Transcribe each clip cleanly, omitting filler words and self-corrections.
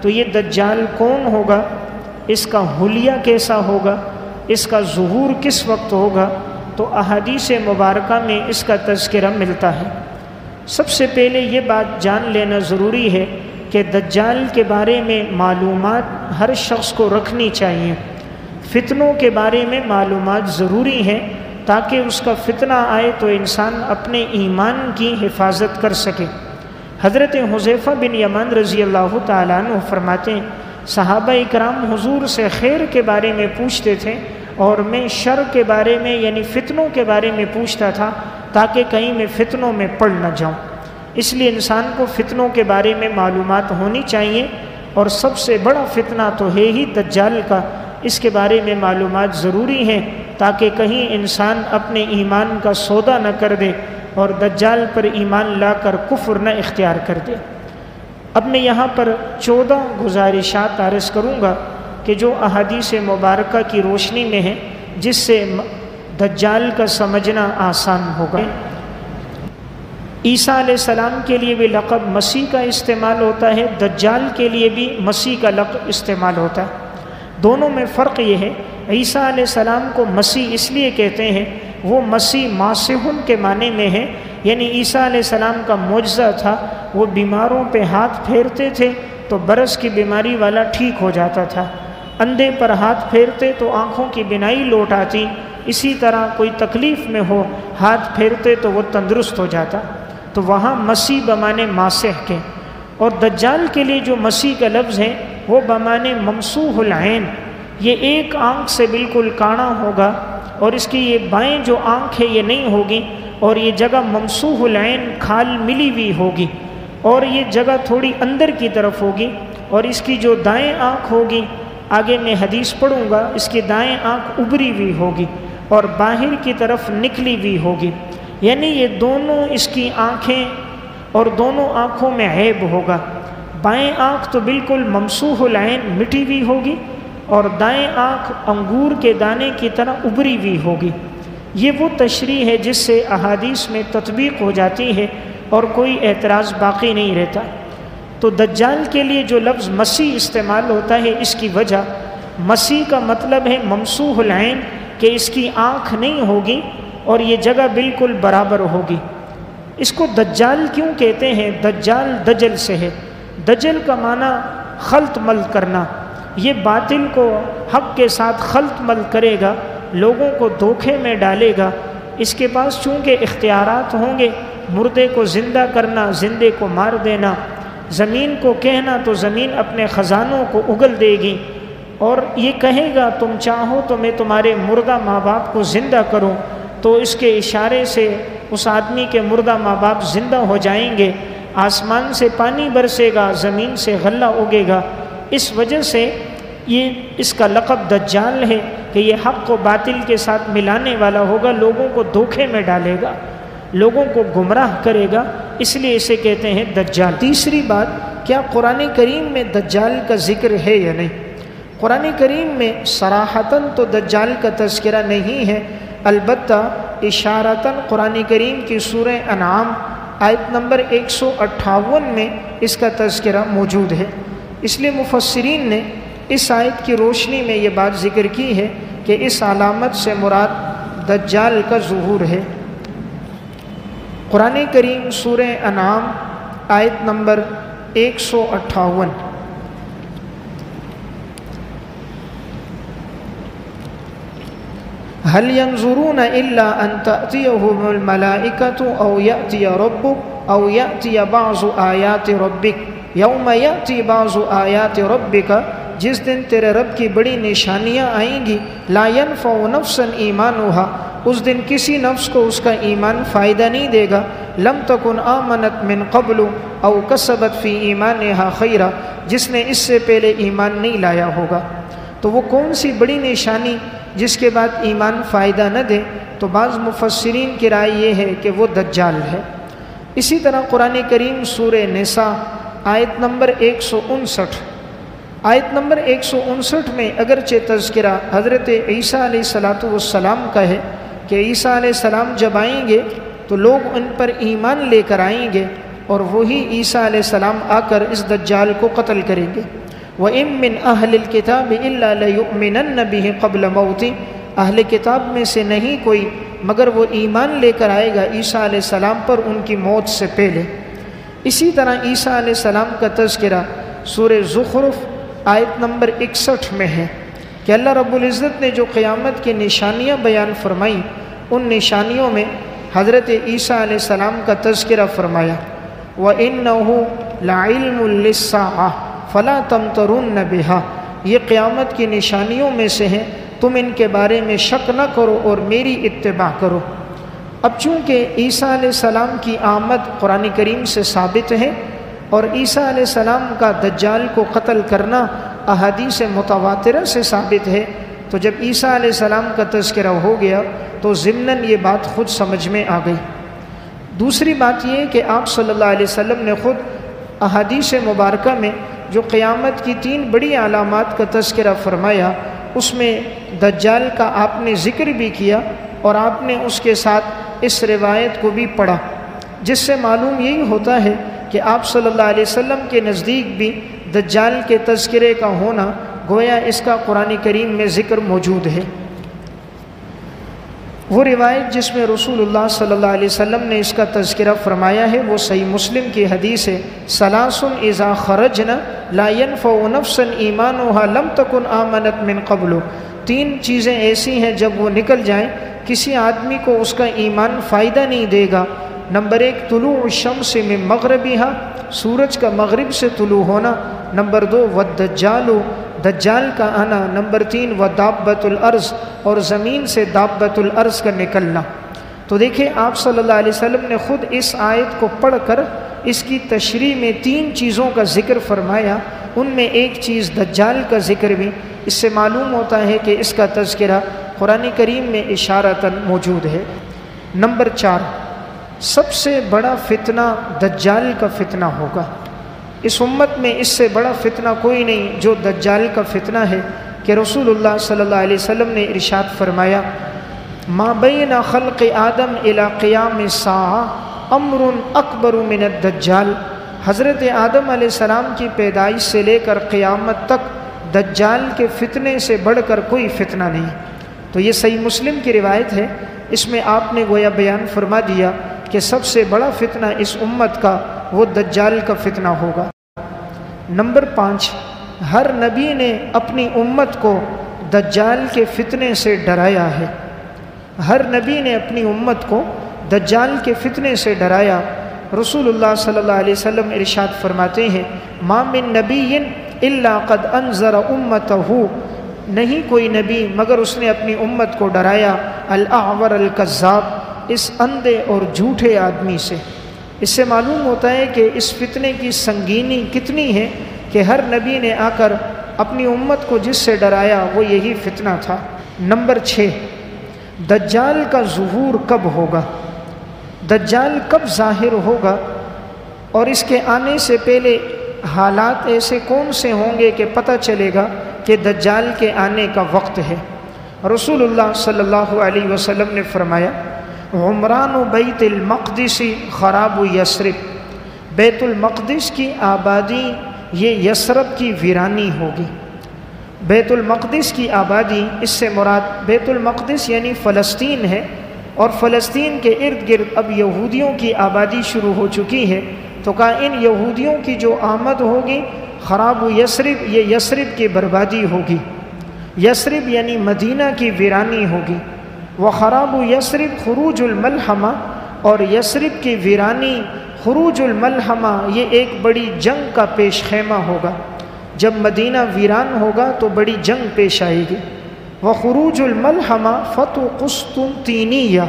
تو یہ دجال کون ہوگا، اس کا حلیہ کیسا ہوگا، اس کا ظہور کس وقت ہوگا، تو احادیث مبارکہ میں اس کا تذکرہ ملتا ہے۔ سب سے پہلے یہ بات جان لینا ضروری ہے کہ دجال کے بارے میں معلومات ہر شخص کو رکھنی چاہیے۔ فتنوں کے بارے میں معلومات ضروری ہیں تاکہ اس کا فتنہ آئے تو انسان اپنے ایمان کی حفاظت کر سکے۔ حضرت حذیفہ بن یمان رضی اللہ تعالیٰ عنہ فرماتے ہیں صحابہ اکرام حضور سے خیر کے بارے میں پوچھتے تھے اور میں شر کے بارے میں یعنی فتنوں کے بارے میں پوچھتا تھا تاکہ کہیں میں فتنوں میں پڑ نہ جاؤں۔ اس لیے انسان کو فتنوں کے بارے میں معلومات ہونی چاہیے، اور سب سے بڑا فتنہ تو ہے ہی دجال کا، اس کے بارے میں معلومات ضروری ہیں تاکہ کہیں انسان اپنے ایمان کا سودا نہ کر دے اور دجال پر ایمان لا کر کفر نہ اختیار کر دے۔ اب میں یہاں پر 14 گزارشات عرض کروں گا کہ جو احادیث مبارکہ کی روشنی میں ہیں، جس سے دجال کا سمجھنا آسان ہوگا۔ عیسیٰ علیہ السلام کے لیے بھی لقب مسیح کا استعمال ہوتا ہے، دجال کے لیے بھی مسیح کا لقب استعمال ہوتا ہے۔ دونوں میں فرق یہ ہے، عیسیٰ علیہ السلام کو مسیح اس لیے کہتے ہیں، وہ مسیح ماسحن کے معنی میں ہے، یعنی عیسیٰ علیہ السلام کا معجزہ تھا، وہ بیماروں پہ ہاتھ پھیرتے تھے تو برس کی بیماری والا ٹھیک ہو جاتا تھا، اندھے پر ہاتھ پھیرتے تو آنکھوں کی بینائی لوٹ آتی، اسی طرح کوئی تکلیف میں ہو ہاتھ پھیرتے تو وہ تندرست ہو جاتا۔ تو وہاں مسیح بمانے ماسح کے، اور دجال کے لیے جو مسیح کا لفظ ہے وہ بمانے ممسوح العین، یہ ایک آنکھ سے بالکل کانا ہوگا اور اس کی یہ بائیں جو آنکھ ہے یہ نہیں ہوگی، اور یہ جگہ ممسوح العین کھال ملی ہوئی ہوگی، اور یہ جگہ تھوڑی اندر کی طرف ہوگی، اور اس کی جو دائیں آنکھ ہوگی، آگے میں حدیث پڑھوں گا، اس کی دائیں آنکھ ابری ہوئی ہوگی اور باہر کی طرف نکلی ہوئی ہوگی، یعنی یہ دونوں اس کی آنکھیں اور دونوں آنکھوں میں عیب ہوگا۔ بائیں آنکھ تو بالکل ممسوح العین مٹی ہوئی ہوگی اور دائیں آنکھ انگور کے دانے کی طرح ابری ہوئی ہوگی۔ یہ وہ تشریح ہے جس سے احادیث میں تطبیق ہو جاتی ہے اور کوئی اعتراض باقی نہیں رہتا۔ تو دجال کے لیے جو لفظ مسیح استعمال ہوتا ہے، اس کی وجہ مسیح کا مطلب ہے ممسوح العین، کہ اس کی آنکھ نہیں ہوگی اور یہ جگہ بالکل برابر ہوگی۔ اس کو دجال کیوں کہتے ہیں؟ دجال دجل سے ہے، دجل کا معنی خلط مل کرنا، یہ باطل کو حق کے ساتھ خلط مل کرے گا، لوگوں کو دھوکے میں ڈالے گا۔ اس کے پاس چونکہ اختیارات ہوں گے، مردے کو زندہ کرنا، زندے کو مار دینا، زمین کو کہنا تو زمین اپنے خزانوں کو اگل دے گی، اور یہ کہے گا تم چاہو تو میں تمہارے مردہ ماں باپ کو زندہ کروں، تو اس کے اشارے سے اس آدمی کے مردہ ماں باپ زندہ ہو جائیں گے، آسمان سے پانی برسے گا، زمین سے غلہ اگے گا۔ اس وجہ سے یہ اس کا لقب دجال ہے کہ یہ حق کو باطل کے ساتھ ملانے والا ہوگا، لوگوں کو دھوکے میں ڈالے گا، لوگوں کو گمراہ کرے گا، اس لیے اسے کہتے ہیں دجال۔ تیسری بات، کیا قرآن کریم میں دجال کا ذکر ہے یا نہیں؟ قرآن کریم میں صراحتاً تو دجال کا تذکرہ نہیں ہے، البتہ اشارتاً قرآن کریم کی سورہ انعام آیت نمبر 158 میں اس کا تذکرہ موجود ہے۔ اس لیے مفسرین نے اس آیت کی روشنی میں یہ بات ذکر کی ہے کہ اس علامت سے مراد دجال کا ظہور ہے۔ قرآن کریم سورہ انعام آیت نمبر 158، هل ينظرون إلا أن تأتيهم الملائكة أو يأتي ربك أو يأتي بعض آيات ربك يوم يأتي بعض آيات ربك، جس دن تیرے رب کی بڑی نشانیاں آئیں گی، لا ينفع نفسا ایمانها، اس دن کسی نفس کو اس کا ایمان فائدہ نہیں دے گا، لم تکن آمنت من قبل او کسبت فی ایمانها خیرا، جس نے اس سے پہلے ایمان نہیں لایا ہوگا۔ تو وہ کون سی بڑی نشانی جس کے بعد ایمان فائدہ نہ دے؟ تو بعض مفسرین کی رائے یہ ہے کہ وہ دجال ہے۔ اسی طرح قرآن کریم سورہ نساء آیت نمبر 159، آیت نمبر 159 میں اگرچہ تذکرہ حضرت عیسیٰ علیہ السلام کا ہے کہ عیسیٰ علیہ السلام جب آئیں گے تو لوگ ان پر ایمان لے کر آئیں گے، اور وہی عیسیٰ علیہ السلام آ کر اس دجال کو قتل کریں گے۔ وَإِن مِّنْ أَهْلِ الْكِتَابِ إِلَّا لَيُؤْمِنَنَّ بِهِ قَبْلَ مَوْتِهِ، اہل کتاب میں سے نہیں کوئی مگر وہ ایمان لے کر آئے گا عیسیٰ علیہ السلام پر ان کی موت سے پہلے۔ اسی طرح عیسیٰ علیہ السلام کا تذکرہ سورہ زخرف آیت نمبر 61 میں ہے کہ اللہ رب العزت نے جو قیامت کی نشانیاں بیان فرمائیں، ان نشانیوں میں حضرت عیسیٰ علیہ السلام کا تذکرہ فرمایا، وَإِنَّهُ لَعِلْمٌ لِلسَّاعَةِ فَلَا تَمْتَرُنَّ بِهَا، یہ قیامت کی نشانیوں میں سے ہیں، تم ان کے بارے میں شک نہ کرو اور میری اتباع کرو۔ اب چونکہ عیسیٰ علیہ السلام کی آمد قرآن کریم سے ثابت ہے اور عیسیٰ علیہ السلام کا دجال کو قتل کرنا احادیث متواترہ سے ثابت ہے، تو جب عیسیٰ علیہ السلام کا تذکرہ ہو گیا تو ضمناً یہ بات خود سمجھ میں آ گئی۔ دوسری بات یہ کہ آپ صلی اللہ علیہ وسلم نے خود احادیث مبارکہ میں جو قیامت کی 3 بڑی علامات کا تذکرہ فرمایا، اس میں دجال کا آپ نے ذکر بھی کیا اور آپ نے اس کے ساتھ اس روایت کو بھی پڑھا، جس سے معلوم یہی ہوتا ہے کہ آپ صلی اللہ علیہ وسلم کے نزدیک بھی دجال کے تذکرے کا ہونا گویا اس کا قرآن کریم میں ذکر موجود ہے۔ وہ روایت جس میں رسول اللہ صلی اللہ علیہ وسلم نے اس کا تذکرہ فرمایا ہے وہ صحیح مسلم کی حدیث ہے، ثلاث اذا خرجنا لا ينفع نفسا ایمانها لم تکن آمنت من قبل، 3 چیزیں ایسی ہیں جب وہ نکل جائیں کسی آدمی کو اس کا ایمان فائدہ نہیں دے گا۔ نمبر 1 طلوع الشمس من مغربها، سورج کا مغرب سے طلوع ہونا۔ نمبر 2 والدجال، دجال کا آنا۔ نمبر 3 ودابۃ الارض، اور زمین سے دابۃ الارض کا نکلنا۔ تو دیکھیں آپ صلی اللہ علیہ وسلم نے خود اس آیت کو پڑھ کر اس کی تشریح میں 3 چیزوں کا ذکر فرمایا، ان میں ایک چیز دجال کا ذکر بھی۔ اس سے معلوم ہوتا ہے کہ اس کا تذکرہ قرآن کریم میں اشارتاً موجود ہے۔ نمبر 4 سب سے بڑا فتنہ دجال کا فتنہ ہوگا۔ اس امت میں اس سے بڑا فتنہ کوئی نہیں جو دجال کا فتنہ ہے، کہ رسول اللہ صلی اللہ علیہ وسلم نے ارشاد فرمایا، ما بین خلق آدم الی قیام الساعہ امر اکبر من الدجال، حضرت آدم علیہ السلام کی پیدائش سے لے کر قیامت تک دجال کے فتنے سے بڑھ کر کوئی فتنہ نہیں۔ تو یہ صحیح مسلم کی روایت ہے، اس میں آپ نے گویا بیان فرما دیا کہ سب سے بڑا فتنہ اس امت کا وہ دجال کا فتنہ ہوگا۔ نمبر 5 ہر نبی نے اپنی امت کو دجال کے فتنے سے ڈرایا ہے، ہر نبی نے اپنی امت کو دجال کے فتنے سے ڈرایا۔ رسول اللہ صلی اللہ علیہ وسلم ارشاد فرماتے ہیں، ما من نبی الا قد انذر امتہ، نہیں کوئی نبی مگر اس نے اپنی امت کو ڈرایا الاعور الکذاب، اس اندھے اور جھوٹے آدمی سے۔ اس سے معلوم ہوتا ہے کہ اس فتنے کی سنگینی کتنی ہے کہ ہر نبی نے آ کر اپنی امت کو جس سے ڈرایا وہ یہی فتنہ تھا۔ نمبر 6 دجال کا ظہور کب ہوگا، دجال کب ظاہر ہوگا، اور اس کے آنے سے پہلے حالات ایسے کون سے ہوں گے کہ پتہ چلے گا کہ دجال کے آنے کا وقت ہے۔ رسول اللہ صلی اللہ علیہ وسلم نے فرمایا، عمران بیت المقدس خراب یثرب، بیت المقدس کی آبادی یہ یثرب کی ویرانی ہوگی۔ بیت المقدس کی آبادی، اس سے مراد بیت المقدس یعنی فلسطین ہے، اور فلسطین کے ارد گرد اب یہودیوں کی آبادی شروع ہو چکی ہے، تو کہا ان یہودیوں کی جو آمد ہوگی خراب یثرب، یہ یثرب کی بربادی ہوگی، یثرب یعنی مدینہ کی ویرانی ہوگی۔ وخراب یثرب خروج الملحمہ، اور یثرب کی ویرانی خروج الملحمہ یہ ایک بڑی جنگ کا پیش خیمہ ہوگا۔ جب مدینہ ویران ہوگا تو بڑی جنگ پیش آئے گی۔ وخروج الملحمہ فتح قسطنطینیہ،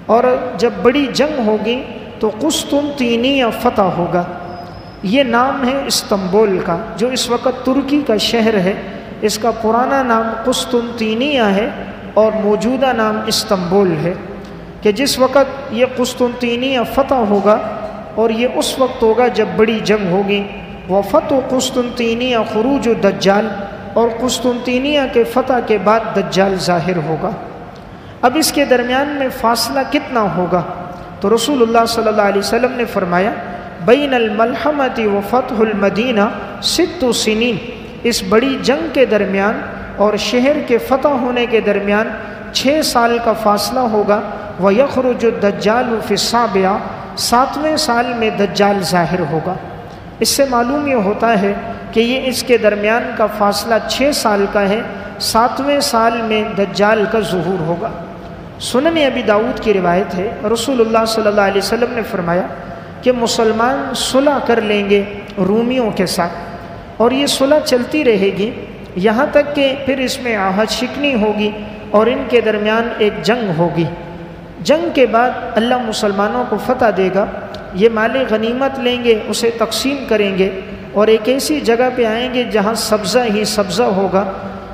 اور جب بڑی جنگ ہوگی تو قسطنطینیہ فتح ہوگا۔ یہ نام ہے استنبول کا، جو اس وقت ترکی کا شہر ہے، اس کا پرانا نام قسطنطینیہ ہے اور موجودہ نام استنبول ہے، کہ جس وقت یہ قسطنطینیہ فتح ہوگا، اور یہ اس وقت ہوگا جب بڑی جنگ ہوگی۔ وفتح قسطنطینیہ خروج دجال، اور قسطنطینیہ کے فتح کے بعد دجال ظاہر ہوگا۔ اب اس کے درمیان میں فاصلہ کتنا ہوگا؟ تو رسول اللہ صلی اللہ علیہ وسلم نے فرمایا بین الملحمۃ و فتح المدینہ 6 سنین، اس بڑی جنگ کے درمیان اور شہر کے فتح ہونے کے درمیان 6 سال کا فاصلہ ہوگا۔ وَيَخْرُجُ الدَّجَّالُ فِي السَّابِعَةِ، 7ویں سال میں دجال ظاہر ہوگا۔ اس سے معلوم یہ ہوتا ہے کہ یہ اس کے درمیان کا فاصلہ 6 سال کا ہے، 7ویں سال میں دجال کا ظہور ہوگا۔ سنن ابی داؤد کی روایت ہے، رسول اللہ صلی اللہ علیہ وسلم نے فرمایا کہ مسلمان صلح کر لیں گے رومیوں کے ساتھ، اور یہ صلح چلتی رہے گی یہاں تک کہ پھر اس میں عہد شکنی ہوگی اور ان کے درمیان ایک جنگ ہوگی۔ جنگ کے بعد اللہ مسلمانوں کو فتح دے گا، یہ مال غنیمت لیں گے، اسے تقسیم کریں گے، اور ایک ایسی جگہ پہ آئیں گے جہاں سبزہ ہی سبزہ ہوگا۔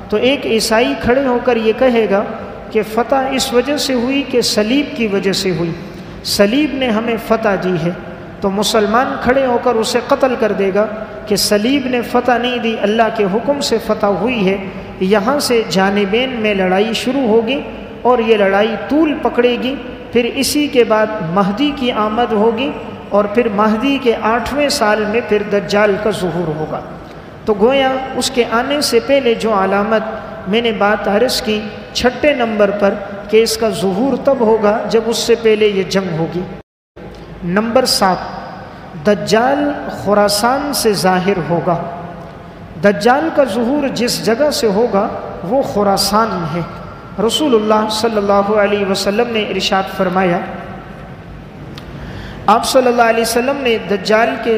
تو ایک عیسائی کھڑے ہو کر یہ کہے گا کہ فتح اس وجہ سے ہوئی کہ صلیب کی وجہ سے ہوئی، صلیب نے ہمیں فتح دی ہے۔ تو مسلمان کھڑے ہو کر اسے قتل کر دے گا کہ صلیب نے فتح نہیں دی، اللہ کے حکم سے فتح ہوئی ہے۔ یہاں سے جانبین میں لڑائی شروع ہوگی اور یہ لڑائی طول پکڑے گی، پھر اسی کے بعد مہدی کی آمد ہوگی، اور پھر مہدی کے 8ویں سال میں پھر دجال کا ظہور ہوگا۔ تو گویا اس کے آنے سے پہلے جو علامت میں نے بات عرض کی 6 نمبر پر کہ اس کا ظہور تب ہوگا جب اس سے پہلے یہ جنگ ہوگی۔ نمبر 7، دجال خراسان سے ظاہر ہوگا۔ دجال کا ظہور جس جگہ سے ہوگا وہ خراسان ہے۔ رسول اللہ صلی اللہ علیہ وسلم نے ارشاد فرمایا، آپ صلی اللہ علیہ وسلم نے دجال کے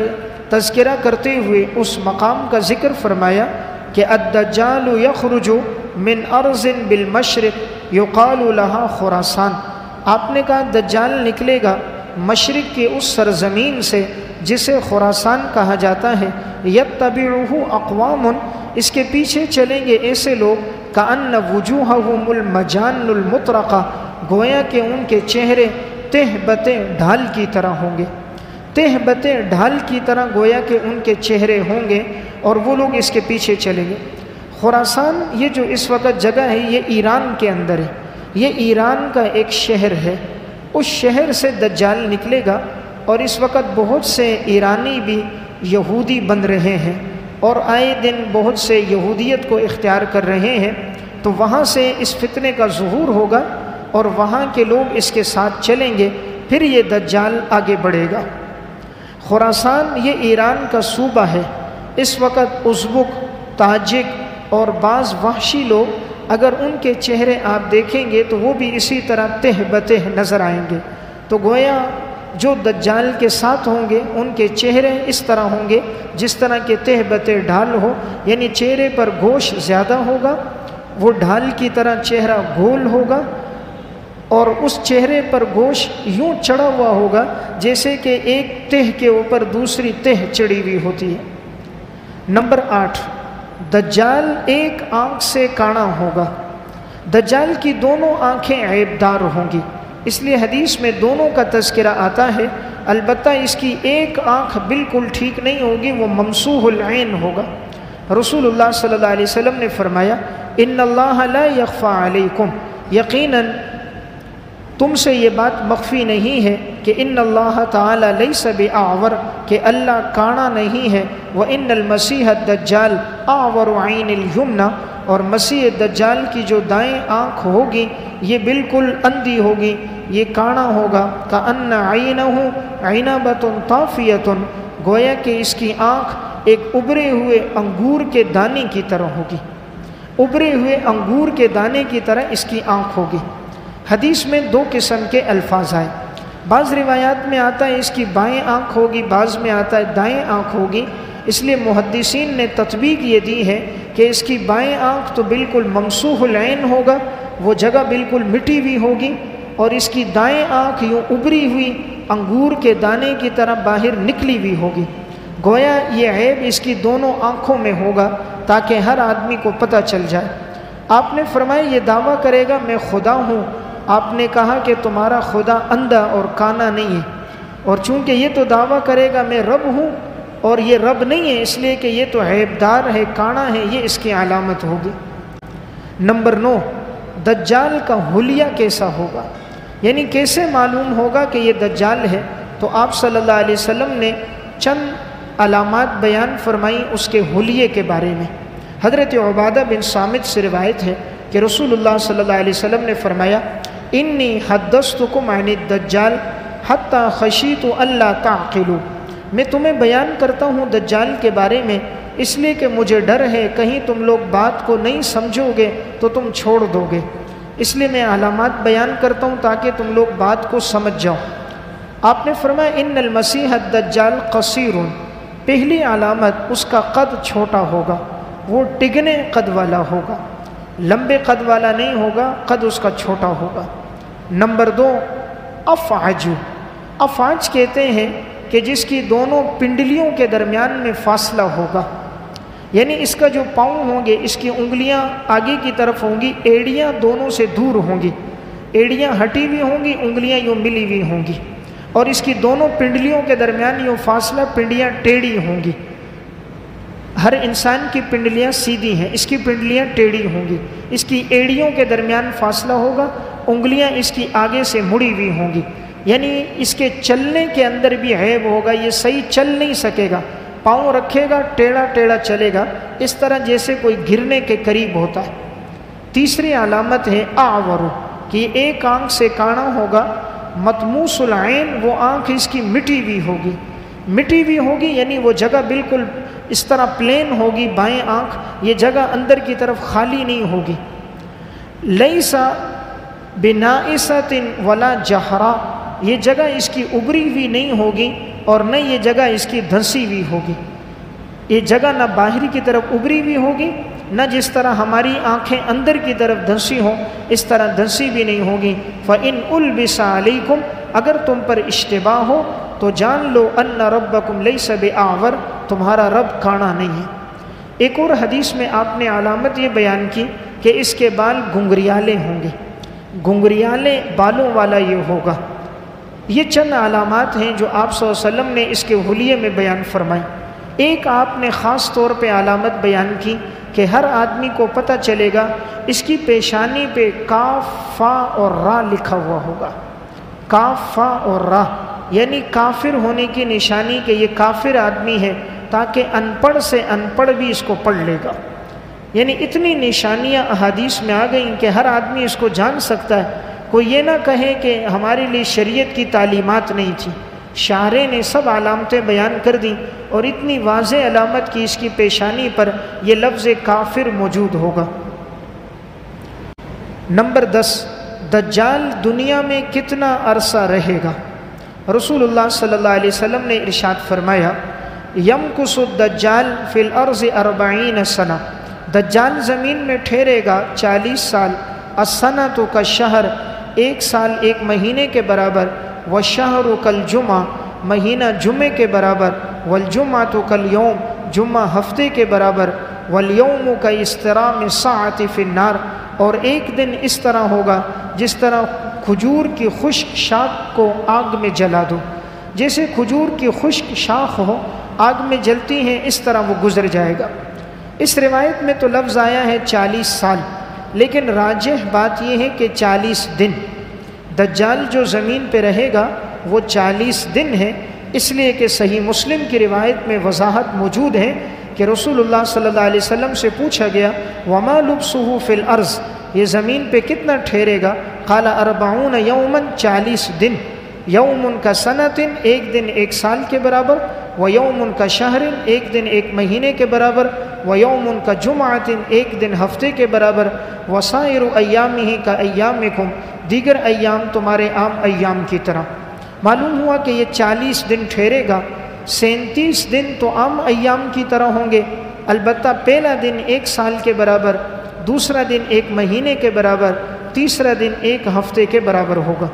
تذکرہ کرتے ہوئے اس مقام کا ذکر فرمایا کہ الدجال یخرج من ارض بالمشرق یقال لها خراسان۔ آپ نے کہا دجال نکلے گا مشرق کی اس سرزمین سے جسے خراسان کہا جاتا ہے، یتبعہ اقوام، اس کے پیچھے چلیں گے ایسے لوگ کأن وجوہہم المجان المطرقہ، گویا کہ ان کے چہرے تہ بتہ ڈھال کی طرح ہوں گے، تہ بتہ ڈھال کی طرح گویا کہ ان کے چہرے ہوں گے، اور وہ لوگ اس کے پیچھے چلیں گے۔ خراسان یہ جو اس وقت جگہ ہے یہ ایران کے اندر ہے، یہ ایران کا ایک شہر ہے، اس شہر سے دجال نکلے گا، اور اس وقت بہت سے ایرانی بھی یہودی بن رہے ہیں اور آئے دن بہت سے یہودیت کو اختیار کر رہے ہیں۔ تو وہاں سے اس فتنے کا ظہور ہوگا اور وہاں کے لوگ اس کے ساتھ چلیں گے، پھر یہ دجال آگے بڑھے گا۔ خراسان یہ ایران کا صوبہ ہے، اس وقت ازبک، تاجک اور بعض وحشی لوگ اگر ان کے چہرے آپ دیکھیں گے تو وہ بھی اسی طرح تہ بتہ نظر آئیں گے۔ تو گویا جو دجال کے ساتھ ہوں گے ان کے چہرے اس طرح ہوں گے جس طرح کے تہ بتہ ڈھال ہو، یعنی چہرے پر گوشت زیادہ ہوگا، وہ ڈھال کی طرح چہرہ گول ہوگا، اور اس چہرے پر گوشت یوں چڑھا ہوا ہوگا جیسے کہ ایک تہ کے اوپر دوسری تہ چڑھی ہوئی ہوتی ہے۔ نمبر 8، دجال ایک آنکھ سے کانا ہوگا۔ دجال کی دونوں آنکھیں عیبدار ہوں گی، اس لیے حدیث میں دونوں کا تذکرہ آتا ہے، البتہ اس کی ایک آنکھ بالکل ٹھیک نہیں ہوگی، وہ ممسوح العین ہوگا۔ رسول اللہ صلی اللہ علیہ وسلم نے فرمایا، ان اللہ لا یخفی علیکم، یقیناً تم سے یہ بات مخفی نہیں ہے کہ ان اللہ تعالی لیس باعور، کہ اللہ کانا نہیں ہے، وان المسیح الدجال اعور عین الیمنی، اور مسیح دجال کی جو دائیں آنکھ ہوگی یہ بالکل اندھی ہوگی، یہ کانا ہوگا، کأن عینہ عنبۃ طافیۃ، گویا کہ اس کی آنکھ ایک ابرے ہوئے انگور کے دانے کی طرح ہوگی، ابرے ہوئے انگور کے دانے کی طرح اس کی آنکھ ہوگی۔ حدیث میں 2 قسم کے الفاظ آئے، بعض روایات میں آتا ہے اس کی بائیں آنکھ ہوگی، بعض میں آتا ہے دائیں آنکھ ہوگی، اس لیے محدثین نے تطبیق یہ دی ہے کہ اس کی بائیں آنکھ تو بالکل ممسوح العین ہوگا، وہ جگہ بالکل مٹی ہوئی ہوگی، اور اس کی دائیں آنکھ یوں ابری ہوئی انگور کے دانے کی طرح باہر نکلی ہوئی ہوگی۔ گویا یہ عیب اس کی دونوں آنکھوں میں ہوگا تاکہ ہر آدمی کو پتہ چل جائے۔ آپ نے فرمایا یہ دعویٰ کرے گا میں خدا ہوں، آپ نے کہا کہ تمہارا خدا اندھا اور کانا نہیں ہے، اور چونکہ یہ تو دعویٰ کرے گا میں رب ہوں اور یہ رب نہیں ہے، اس لیے کہ یہ تو عیبدار ہے، کانا ہے، یہ اس کی علامت ہوگی۔ نمبر 9، دجال کا حلیہ کیسا ہوگا، یعنی کیسے معلوم ہوگا کہ یہ دجال ہے؟ تو آپ صلی اللہ علیہ وسلم نے چند علامات بیان فرمائیں اس کے حلیے کے بارے میں۔ حضرت عبادہ بن صامت سے روایت ہے کہ رسول اللہ صلی اللہ علیہ وسلم نے فرمایا انی حدثتکم عن الدجال حتی خشیت الا تعقلوا، میں تمہیں بیان کرتا ہوں دجال کے بارے میں اس لیے کہ مجھے ڈر ہے کہیں تم لوگ بات کو نہیں سمجھو گے تو تم چھوڑ دو گے، اس لیے میں علامات بیان کرتا ہوں تاکہ تم لوگ بات کو سمجھ جاؤ۔ آپ نے فرمایا ان المسیح الدجال قصیر، پہلی علامت اس کا قد چھوٹا ہوگا، وہ ٹگنے قد والا ہوگا، لمبے قد والا نہیں ہوگا، قد اس کا چھوٹا ہوگا۔ نمبر 2 افعج، افعج کہتے ہیں کہ جس کی دونوں پنڈلیوں کے درمیان میں فاصلہ ہوگا، یعنی اس کا جو پاؤں ہوں گے اس کی انگلیاں آگے کی طرف ہوں گی، ایڑیاں دونوں سے دور ہوں گی، ایڑیاں ہٹی ہوئی ہوں گی، انگلیاں یوں ملی ہوئی ہوں گی، اور اس کی دونوں پنڈلیوں کے درمیان یوں فاصلہ، پنڈلیاں ٹیڑھی ہوں گی۔ ہر انسان کی پنڈلیاں سیدھی ہیں، اس کی پنڈلیاں ٹیڑھی ہوں گی، اس کی ایڑیوں کے درمیان فاصلہ ہوگا، انگلیاں اس کی آگے سے مڑی ہوئی ہوں گی، یعنی اس کے چلنے کے اندر بھی عیب ہوگا، یہ صحیح چل نہیں سکے گا، پاؤں رکھے گا ٹیڑھا ٹیڑھا چلے گا، اس طرح جیسے کوئی گرنے کے قریب ہوتا ہے۔ تیسری علامت ہے اعور، کہ ایک آنکھ سے کانا ہوگا، مطموس العین، وہ آنکھ اس کی مٹی ہوئی ہوگی، مٹی ہوئی ہوگی یعنی وہ جگہ بالکل اس طرح پلین ہوگی، بائیں آنکھ، یہ جگہ اندر کی طرف خالی نہیں ہوگی۔ لیسا بنائست ولا جہرا، یہ جگہ اس کی ابری ہوئی نہیں ہوگی اور نہ یہ جگہ اس کی دھنسی ہوئی ہوگی، یہ جگہ نہ باہری کی طرف ابری ہوئی ہوگی، نہ جس طرح ہماری آنکھیں اندر کی طرف دھنسی ہوں اس طرح دھنسی بھی نہیں ہوگی۔ فَإِنْ أُلْبِسَ عَلَيْكُمْ، اگر تم پر اشتباہ ہو تو جان لو ان ربکم لیس بِأَعْوَرَ، تمہارا رب کانا نہیں ہے۔ ایک اور حدیث میں آپ نے علامت یہ بیان کی کہ اس کے بال گنگریالے ہوں گے، گنگریالے بالوں والا یہ ہوگا۔ یہ چند علامات ہیں جو آپ صلی اللہ علیہ وسلم نے اس کے حلیے میں بیان فرمائی۔ ایک آپ نے خاص طور پہ علامت بیان کی کہ ہر آدمی کو پتہ چلے گا اس کی پیشانی پہ کاف فا اور را لکھا ہوا ہوگا، کاف فا اور را، یعنی کافر ہونے کی نشانی کہ یہ کافر آدمی ہے، تاکہ ان پڑھ سے ان پڑھ بھی اس کو پڑھ لے گا۔ یعنی اتنی نشانیاں احادیث میں آ گئیں کہ ہر آدمی اس کو جان سکتا ہے، کوئی یہ نہ کہے کہ ہمارے لیے شریعت کی تعلیمات نہیں تھی، شارع نے سب علامتیں بیان کر دیں اور اتنی واضح علامت کی اس کی پیشانی پر یہ لفظ کافر موجود ہوگا۔ نمبر 10 دجال دنیا میں کتنا عرصہ رہے گا؟ رسول اللہ صلی اللہ علیہ وسلم نے ارشاد فرمایا یمکث الدجال فی الارض 40 سنہ، دجال زمین میں ٹھہرے گا 40 سال، السنۃ کالشہر، ایک سال ایک مہینے کے برابر، والشہر کالجمعہ، مہینہ جمعے کے برابر، والجمعۃ کالیوم، جمعہ ہفتے کے برابر، والیوم کاسترام الساعۃ فی النار، اور ایک دن اس طرح ہوگا جس طرح کھجور کی خشک شاخ کو آگ میں جلا دو، جیسے کھجور کی خشک شاخ ہو آگ میں جلتی ہیں اس طرح وہ گزر جائے گا۔ اس روایت میں تو لفظ آیا ہے 40 سال، لیکن راجح بات یہ ہے کہ 40 دن، دجال جو زمین پہ رہے گا وہ 40 دن ہے، اس لیے کہ صحیح مسلم کی روایت میں وضاحت موجود ہے کہ رسول اللہ صلی اللہ علیہ وسلم سے پوچھا گیا وما لبثہ فی الارض، یہ زمین پہ کتنا ٹھہرے گا؟ قال 40 یوما، 40 دن، یوم کا سنۃ، ایک دن ایک سال کے برابر، ویوم کا شہر، ایک دن ایک مہینے کے برابر، ویوم کا جمعۃ، ایک دن ہفتے کے برابر، وسائر ایامہ کا ایامکم، دیگر ایام تمہارے عام ایام کی طرح۔ معلوم ہوا کہ یہ 40 دن ٹھہرے گا، 37 دن تو عام ایام کی طرح ہوں گے، البتہ پہلا دن ایک سال کے برابر، دوسرا دن ایک مہینے کے برابر، تیسرا دن ایک ہفتے کے برابر ہوگا۔